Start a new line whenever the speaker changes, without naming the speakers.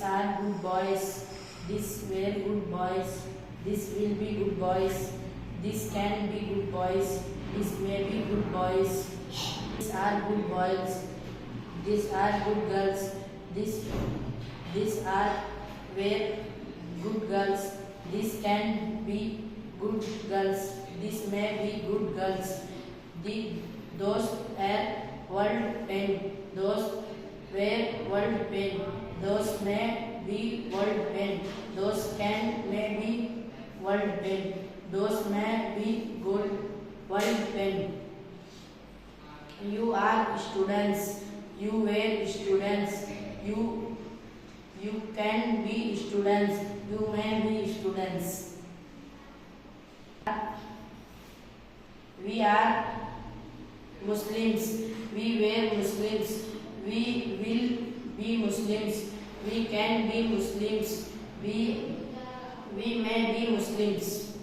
are good boys. These were good boys. This will be good boys. This can be good boys. This may be good boys. These are good boys. These are good girls. These are were good girls. This can be good girls. This may be good girls. Those are world pen. Those were world pen. Those may be world pen. Those can may be world pen. Those may be good world pen. You are students. You were students. You can be students. You may be students. We are Muslims. We were Muslims. We will be Muslims. We can be Muslims. We may be Muslims.